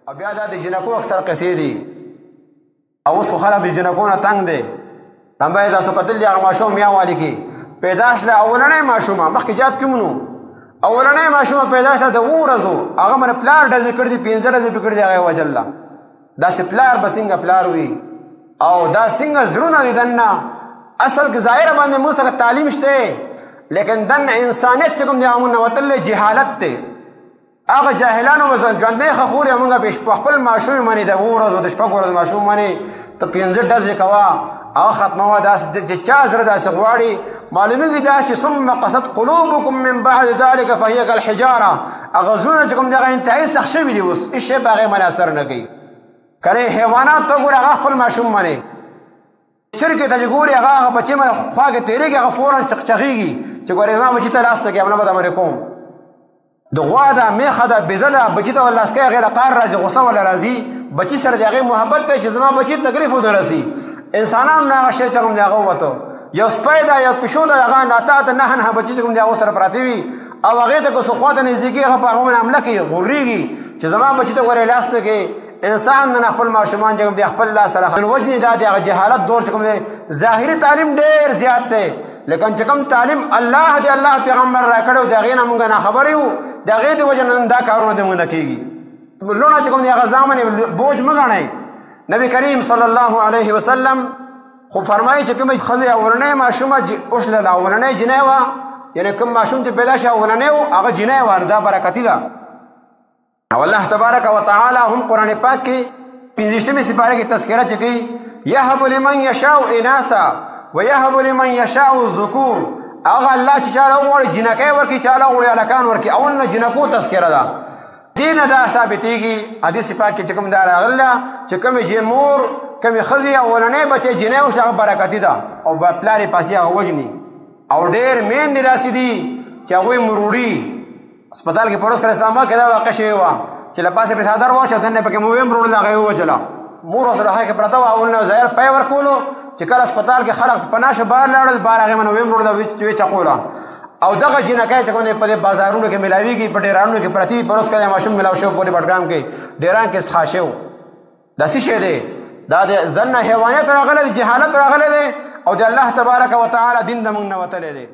او بیا دا د جنکو اکثر قصې دي او اوس خو خلک د جنکو نه تنګ دی لمبه تاسو کتل دي هغه ماشوم میاوالي کې پیدا شله اولنۍ ماشومه مخکې جات کوم نو اولنۍ ماشومه پیدا شله د 2 ورځو هغه من پلار ډزې کړي دي 15 ډزې پکړي دي هغه وجل داسې پلار به څنګه پلار وي او دا څنګه زړونه دي دننه اصل کې ظاهره باندې موږ سره تعلیم شته لیکن دننه انسانیت چې کوم دی هغه نوتل جهالت دی هغه جاهلانو مثلا ژوندۍ خخورې موږ په خپل ماشوم باندې د 2 ورځو د 6 ورځو ماشوم باندې ته 15 ډزې کوه هغه ختموه داسې چې چا زړه داسې غواړي معلومیږي دا چې ثم قست قلوبکم من بعد ذلك فهي كالحجاره هغه زړونه چې کوم دی هغه انتهایي سخت شوي دي اوس هېڅ شی په هغې باندې اثر نه کوي کنه حیوانات ته ګورې هغه خپل ماشوم باندې چرګې ته چې ګورې هغه بچې باندې خوا کې تېرېږي هغه فورا چغچغېږي چې ګورې زما بچي ته لاس ته کړې همله به د باندې کوم د غوا ده میخه ده بېزه ده بچي ته لاس کوي هغې له قار راځي غوسه وله راځي بچي سره د هغې محبت دی چې زما بچي تکلیف ونه رسي انسانان نه هغه شی چې کوم دی هغه ووته یو سپی ده یو پیشو ده هغه ناته ته 9 بچي چې کوم دی هغو سره پراته وي او هغې ته که څه خوا ته نږدې کېږي هغه په هغه باندې حمله کوي غورېږي چې زما بچي ته ګورې لاس نه کوي انسان نن خپل ماشومان چې کوم دی خپل لاس سره وجنې دا د هغه جهالت دور چې کوم دی ظاهري تعلیم ډېر زیات دی لیکن چې کوم تعلیم الله دی الله پیغمبر را کړی د هغې نه موږ ناخبر یو د هغې د وجې نن دا کارونه د موږ نه کېږي لوڼه چې کوم دی هغه ځان باندې بوج مه ګڼئ نبی کریم صلی الله علیه وسلم خو فرمایي چې کومه ښځې اولنۍ ماشومه اوښله اولنۍ جنۍ وه یعنې کوم ماشوم چې پیدا شي اولنۍ و هغه جنۍ وه دا برکتي ده او الله تبارک وتعالی هم قرآن پاک کې 15مې سپاره کې تذکره چې کوي یهب لمن یشاء اناثا ویهب لمن یشاء الذکور هغه الله چې چاله وغواړي جنکۍ ورکړي چاله وغواړي هلکان ورکړي اول نه جنکو تذکره ده دې نه دا ثابتېږي حدیث پاک کې چې کوم دا راغلی ده چې کومې مور کومې ښځې اولنۍ بچی جنۍ وشي هغه برکتي ده او پلار یې پاسې هغه وژني او ډېر میندې داسې دي چې هغوی مروړي هسپتال کې پروس کله اسلام آباد کې دا واقع شوې وه چې له پاسې پې څادر واچوه دننه پکې مو ویم وروړله هغه یې ووجله مور ورسره هغې کې پرته وه اول نه ظاهر پی ورکولو چې کله هسپتال کې خلک پناه شه بهر لاړل بهر هغې باندې ویم وروړله ویې چقوله او دغه جنکۍ چې کوم دی په دې بازارونو کې میلاویږي په ډیرانونو کې پرتې پروس کله ماشوم میلاو شوی پورې بډګرام کې ډیران کې څښا شوی دا څه شی دی دا د ځنه حیوانیت راغلی دی جهالت راغلی دی او د الله تبارک وتعالی دین د موږ نه وتلی دی